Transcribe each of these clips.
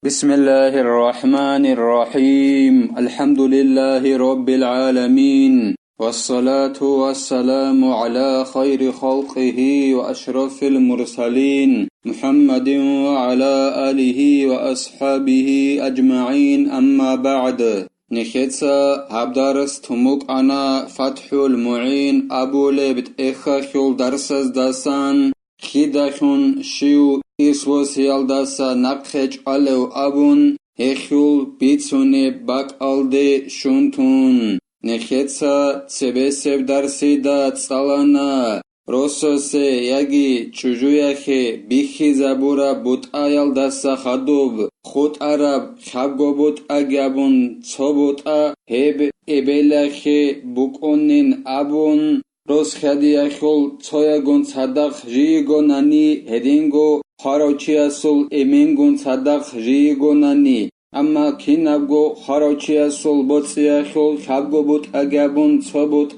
بسم الله الرحمن الرحيم الحمد لله رب العالمين والصلاة والسلام على خير خلقه وأشرف المرسلين محمد وعلى آله وأصحابه أجمعين أما بعد نخيتسا هبدارس تموك أنا فتح المعين أبو لبت إخاخيل درسز داسان خيداخون شيو إسوس يالداسا نقخج علو أبون هخيل بيتسوني باك ألدي شونتون نخيتسا تسبسب درسي دا تسالانا روسوسي ياگي چوجوياخي بيخي زبورا بوت آيال داسا خدوب خود عرب خبگو بوت آگابون چو بوت هب ابلاخي بوكونين أبون روز خدياخول چوياگون صدق جيگوناني هدينگو خاروچياسول امينگون صدق جيگوناني اما كينابگو خاروچياسول بوتسياخول خبگو بوت آگابون چو بوت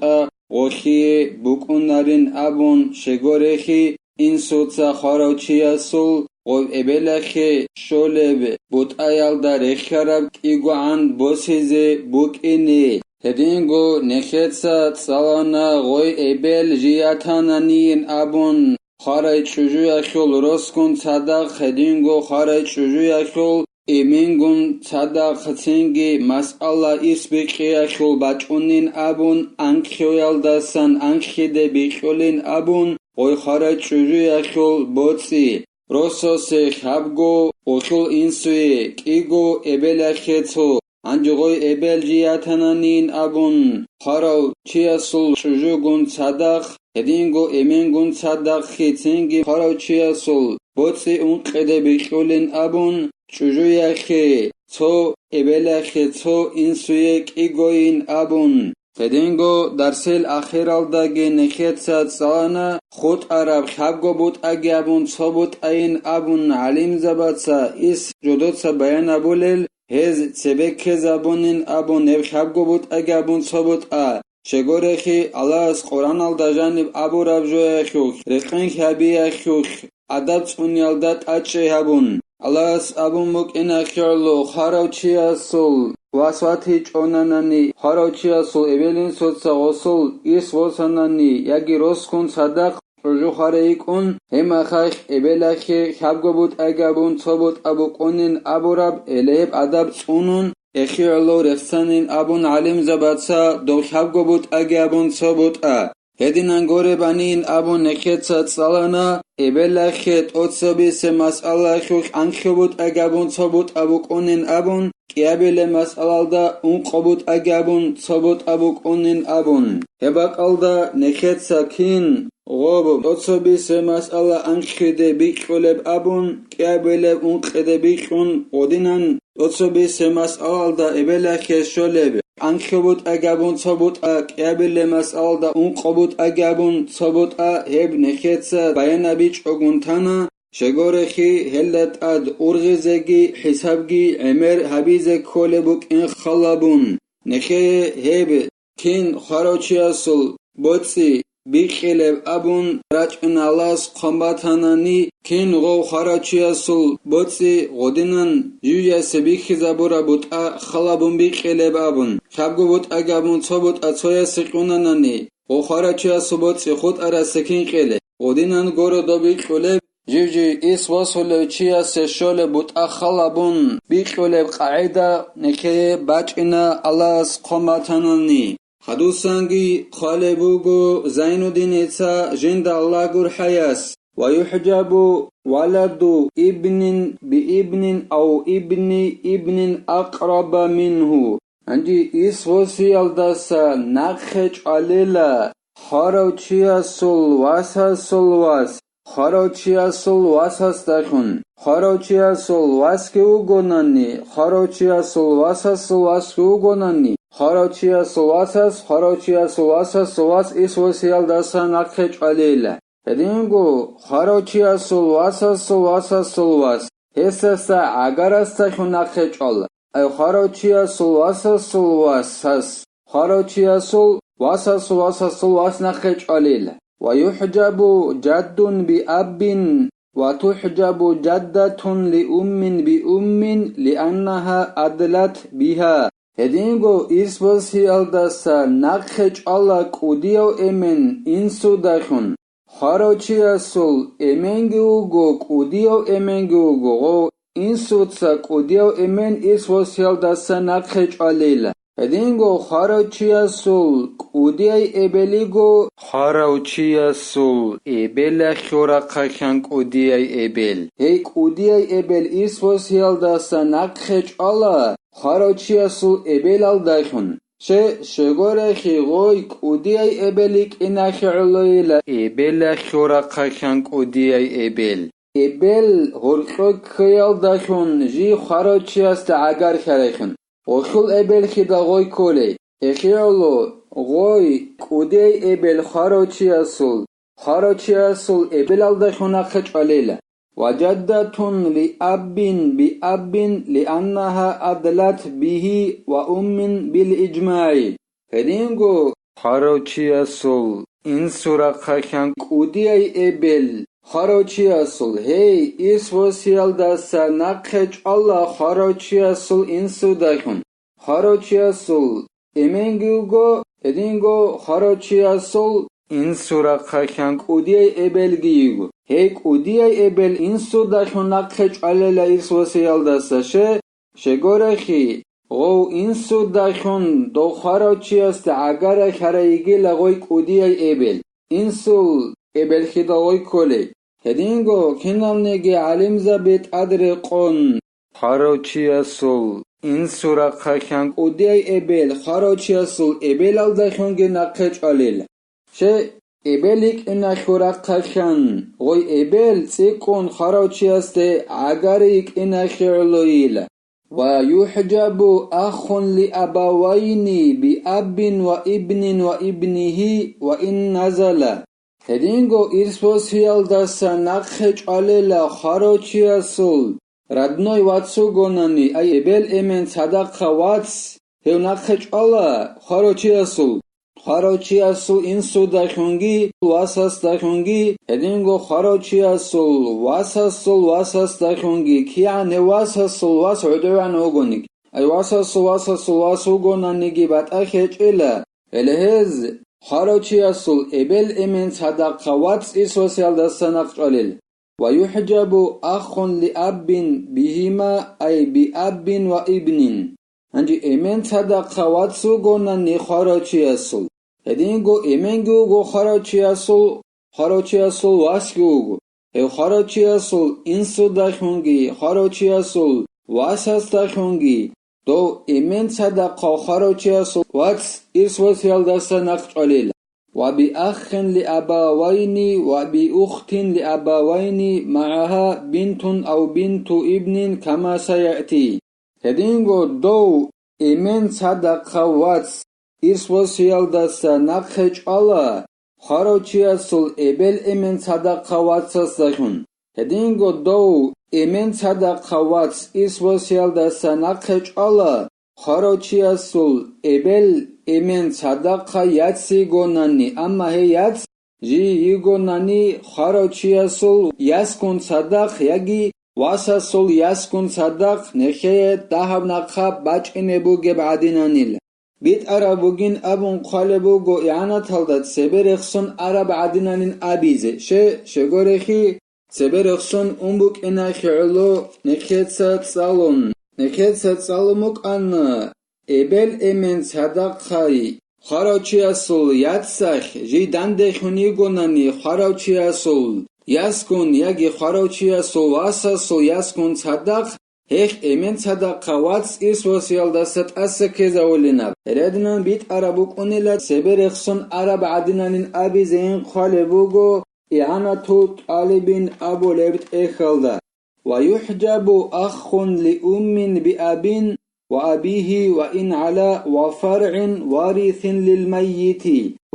غوخي بوكونارين أبون شگورخي این سوتسا خاروچياسول غو ابلاخي شولب بوت آيال دا رخيارب كيگوان بوسيزي بوكيني هدينگو نخيتسا تسالانا غوي ابل جياتانانين أبون خارج چوجوياخول روسكون صدق هدينگو خارج چوجوياخول امينگون صدق تنگي مسألة اسبقياخول بچونين أبون انخيويال داسان انخيده بيخولين أبون غوي خارج چوجوياخول بوتسي روسوسي خبگو اوخول انسوي كيگو ابلاخيتو انجغوي ابل جياتانانين أبون خارو چياسول چوجوگون صدق هدينگو امينگون صدق خيتنگي خارو چياسول بوتسي انقده بيخولين أبون چوجوياخي تو ابلاخي تو انسوي كيگوين أبون هدينگو درسل اخيرالداگي نخيتسا تسالانا خود عرب خبگو بوت آگابون چو بوت آين أبون عليم زباتسا اس جدوتسا بيان أبولل هز تبك زبونين أبون نب خبگو بوت آگابون چو بوت شگورخي الله قرآن الدجانب أبو ربجوياخوخ رقنك هبياخوخ أدب چونيالدات أچه هبون الله أبو مكينا خيرلو خاروچياسول واسواتي چوناناني خاروچياسول اولين سوتسا غسول إس وساناني ياگي روسكون صدق رجو خاريكون هما خايخ ابلاخي خبگو بوت آگابون چو بوت أبو قونين أبو رب إليب أدب چونون اخيرلو رفسانين أبون علم زباتسا دو خبگو بوت آگابون چو بوت هدينان غوربانين أبون نخيتسا تسالانا ابلاخيت اوتسوبيس مسألة خوخ انخبوت آگابون چو بوت أبو قونين أبون كيابل مسألة دا انقبوت آگابون چو بوت أبو قونين أبون هباك ألدا نخيتسا كين غوب اوتسوبيس مسألة انخده بيخولب أبون كيابل انخده بيخون ودينان اوتسوبيس مسألة دا ابلاخي شولب انخبوت آگابون چو بوت كيابل مسألة دا انقبوت آگابون چو بوت هب نخيتسا بيانا بيچ اگونتانا شگورخي هلت أرغزگي حسابگي عمر حبيزك كولبوك ان خلابون نخي هب كين خاروچياسول بوتسي بيخيلب أبون راچن الله قمباتاناني كين غو خاروچياسول بوتسي غودينان يوياس بيخي زبورا بوت خلابون بيخيلب أبون خبگو بوت آگابون چو بوت چويا سقوناناني غو خاروچياسول بوتسي خود سكين قيله غودينان غورو دو بيخولب جيجي إس وصولو چياس شول بوت خلابون بيخولب قاعدة نكي باچنا الله قمباتاناني حدوثانگي خالبوغو زين الدين إيسا جند الله gur حياس ويحجب ولد ابن بابن أو ابن أقرب منه عندي إس وسيال داسا نخج عليلا خاروچياسول واساسول واس خاروچياسول واساستاخون خاروچياسول واسكيوغوناني خاروچياسول واساسول واسكيوغوناني خاروچياسول واساس خاروچياسول واساسول واس إس وسيال داسا نخج عليلا هدينگو خاروچياسول واساسول واساسول واس هساسا اگرستاخون نخج على أي خاروچياسول واساسول واساس خاروچياسول واساسول واساسول واس نخج عليلا ويحجب جد بأب وتحجب جدة لأم بأم لأنها أدلت بها. Hedingo isvosialdasa nakheç ala kudiyo emen insudachun. Harochiasul emengugo kudiyo emengugo go insutsa kudiyo emen isvosialdasa nakheç alila. Hedingo harochiasul kudiyay ebeligo harochiasul ebela khuraqakhan kudiyay ebel. Hey kudiyay ebel isvosialdasa nakheç ala Harochiasul ebel aldachun. Shegorexi goy kudiyay ebelik inachi'uloyla ebela khuraqakhan kudiyay ebel. Ebel horqok khayaldachun ji harochias ta agar kharechun. Okhul ebel khida goy kole. Echiolo goy kudiyay ebel harochiasul ebel aldachun akhach alela. وجدة لأب بأب لأنها أدلت به وأم بالإجماع. Hedingo harochiasul insuraqakhan kudiyay ebel harochiasul hey isvosialdasa nakheç Allah harochiasul insudachun. Harochiasul emengugo hedingo harochiasul insuraqakhan kudiyay ebel giigo. Hey kudiyay ebel insudachun nakheç alela isvosialdasa shegorexi go insudachun do harochias ta agara kharaigila goy kudiyay ebel insul ebel khida goy kole. Hedingo kinalnege alimzabet adre qon harochiasul insuraqakhan kudiyay ebel harochiasul ebel aldachun ge nakheç alela ebelik inakhuraqakhan goy ebel tsikun harochiaste agarik inakhi'uloyila. ويحجب أخ لأبوين بأب وابن وابنه وإن نزل. Hedingo isvosialdasa nakheç alela harochiasul radnoy vatsugonani ay ebel emen sadaqha vats hev nakheç ala harochiasul insudachungi wasastachungi. Hedingo harochiasul wasastachungi kiane wasasul uduan ogonik ay wasasul ugonanigi bat akhechila elehez harochiasul ebel emen sadaqha wats isvosialdasa nakchalil. ويحجب أخ لأب بهما أي بأب وابن. Anji emen sadaqha watsugonani harochiasul. Hedingo emengugo harochiasul wasgugo. He harochiasul insudachungi harochiasul wasastachungi. Do emen sadaqha harochiasul wats isvosialdasa nakchalil. وبأخ لأبوين وبأخت لأبوين معها بنت أو بنت ابن كما سيأتي. Hedingo do emen sadaqha wats isvosialdasa nakheç ala harochiasul ebel emen sadaqha watsastachun. Hedingo do emen sadaqha wats isvosialdasa nakheç ala harochiasul ebel emen sadaqha yatsigonani amma he yats ji yigonani harochiasul yaskun sadaq yagi wasasul yaskun sadaq nekhe tahavnaqha bach'inebu gebadinanil. Bit arabugin abun qalebu go i'anataldat seberexson arab adinanin abize shegorehi seberexson umbuk enakhilo nekhetsa tsalumuk anna ebel emen sadaqhai harochiasul yatsakh jidande khunigonani harochiasul yaskun yagi harochiasul wasasul yaskun sadaq hech emen sadaqha wats isvosialdasat asakezaulinab. Rednan bit arabuk unilat seberexson arab adinanin abizein khalebugo i'anatu talibin abu lebt ekhalda. ويحجب أخ لأم بأب وأبيه وإن على وفرع وارث للميت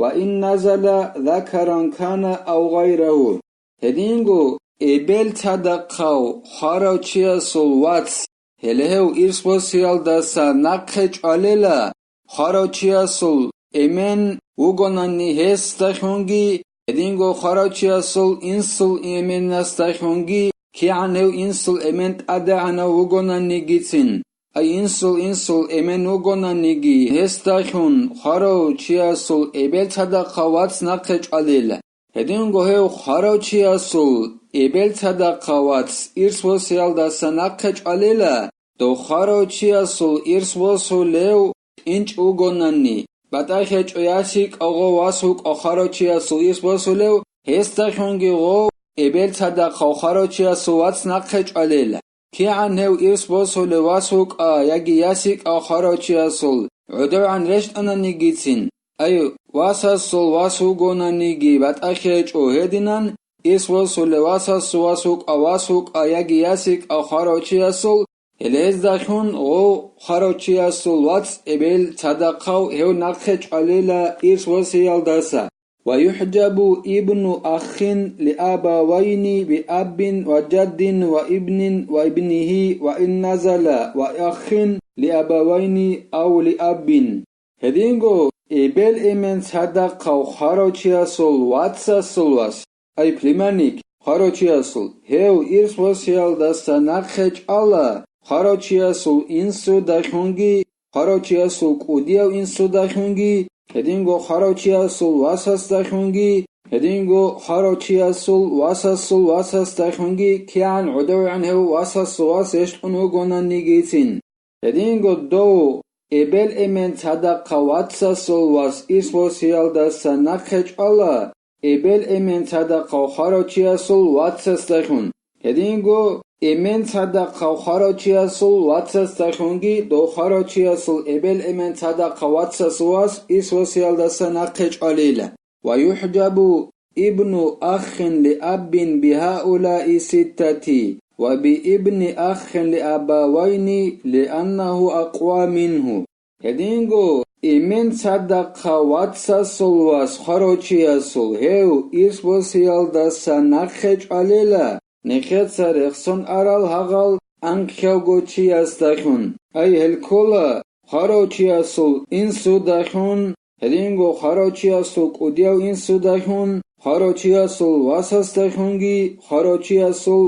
وإن نزل ذكرا كان أو غيره. Hedingo ebel sadaqhaw harochiasul wats heleheu isvosialdasa nakheç alela harochiasul emen ugonani hestachungi هدينغو خراچيا سول انسل ايمن نستخونگي كيعنو انسل امنت ادعنا وغونا نيجيتين اي انسل امن وغونا نيجي هستخون خراچيا سول ابل تدا خواتس نقج عليلا هدينغو هيو خراچيا سول ابل تدا خواتس ارسوسيال دا سنقج عليلا دو خراچيا سول ارسوسوليو انچ وغوناني باتاخچ اوياسيك اوغو واسوك اخراچيا سول ارسوسوليو هستخونگي غو ابل تدا خوخراچيا سواتس نقج عليلا كيعن هيو ارسوسولي واسوك ياگي ياسيك اخراچيا سول عدو عن رشت انا نيجيتين اي واساسول واسوغونا نيجي باتاخچ اوهدينان ارسوسولي واسوك اواسوك ياگي ياسيك اخراچيا سول هلز داخون غو خراچيا سول واتس ابل تدا خو هيو نقج عليلا ارسوسيال داسا ويحجب ابن أخ لأبوين بأب وجد وابن وابنه وإن نزل وأخ لأبوين أو لأب هدينغو إبل إمن صدق خراچيا سول واتسا سولواس أي بلمانيك خراچيا سول هيو إرسوسيال داستا نقج على خراچيا سول إنسو داخونگي خراچيا سول قوديو إنسو داخونگي هدينغو خراچيا سول واساس داخونگي هدينغو خراچيا سول واساس داخونگي كيان عدو عنه واساس واسش انوغونا نيجيتين هدينغو دو ابل امن صدق واتسا سول واس اسوسيال داسا نقج على ابل امن صدق خراچيا سول واتساس داخون هدينغو امن صدق خراچيا سول واتساس داخونگي دو خراچيا سول ابل امن صدق واتساس واس اسوسيال داسا نقج عليلا ويحجب ابن أخ لأب بهؤلاء ستة وبابن أخ لأبوين لأنه أقوى منه هدينغو إمن صدق واتسا سولواس خراچيا سول هيو إسوسيال داسا نقج عليلا نخيت سرخصن أرال هغال أنكيوغوچياس داخون أي هلكولا خراچيا سول إنسو داخون هدينغو خراچيا سول قوديو إنسو داخون خراچيا سول واساس داخونگي خراچيا سول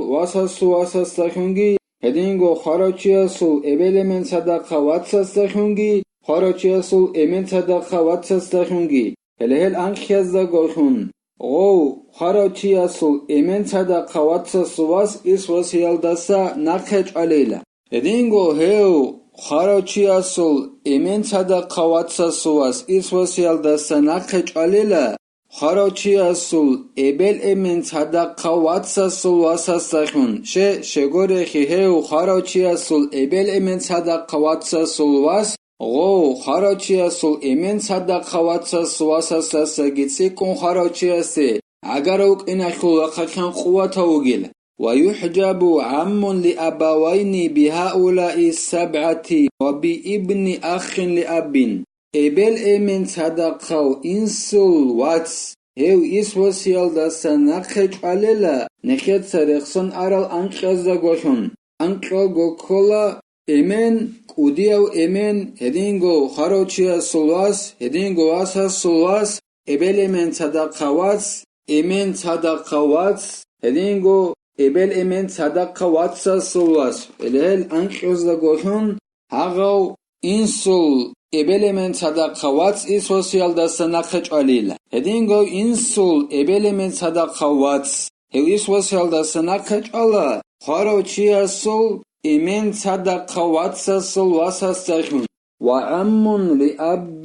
واساس داخونگي هدينغو خراچيا سول ابل من صدق واتساس داخونگي خراچيا سول امن صدق واتساس داخونگي هل انخياز داخون غو خراچيا سول امن صدق واتساس واس اسوسيال داسا نقج عليلا هدينغو هيو خراچيا سول امن صدق واتساس واس اسوسيال داسا نقج عليلا خراچيا سول ابل امن صدق واتساس سول واساس داخون شگورخي هيو خراچيا سول ابل امن صدق واتساس سول واس غو خراچيا سول امن صدق واتساس واساس داسا گيتسيكون خراچيا سي اگروك انخول خخن قوتوگيل ويحجب عم لأبوين بهؤلاء السبعة وبابن أخ لأب ابل امن صدقو انسول واتس هيو اسوسيال داسا نقج عليلا نخيت سرخصن أرال أنقاز داغوشون أنقل غوكولا امن قوديو امن هدينغو خراچيا سولواس هدينغو واساس سولواس ابل امن صدقواتس امن صدقواتس هدينغو ابل امن صدقواتسا سولواس الهل أنقاز داغوشون هاغو انسول ابل من صدق واتس اسوسيال داسا نقج عليلا هدينغو انسول ابل من صدق واتس هو اسوسيال داسا نقج على خراچيا سول امن صدق واتسا سول واساس داخون وعم لأب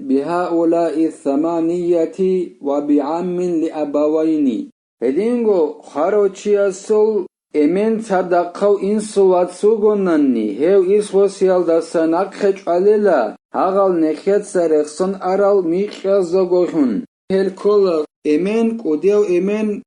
بهؤلاء الثمانية وبعم لأبوين هدينغو خراچيا سول امن صدقو انسول واتسوغوناني هيو اسوسيال داسا نقج عليلا هاغال نخيت سرخصن أرال ميخياز داغوشون هلكولا امن قوديو امن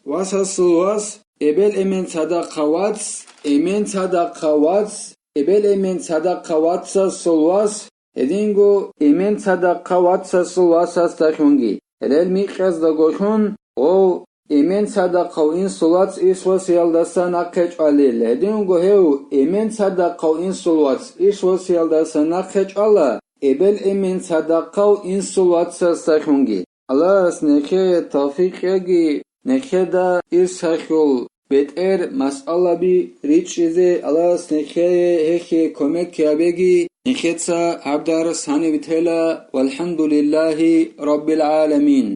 واساس واس ابل امن صدقواتس امن صدقواتس ابل امن صدقواتسا سولواس هدينغو امن صدقواتسا سولواساس داخونگي هلل ميخياز داغوشون او امن صدقو انسولاتس اسوسيال داسا نقج عليلا هدينغو هيو امن صدقو انسولاتس اسوسيال داسا نقج على ابل امن صدقو انسولاتسا داخونگي Allahs nekhe tawfiq yagi nekhe da irshachol beter mas'alabi richize Allahs nekhe hekhe komek yabegi nekhetsa abdar sani bitela walhamdulillahi rabbil alamin.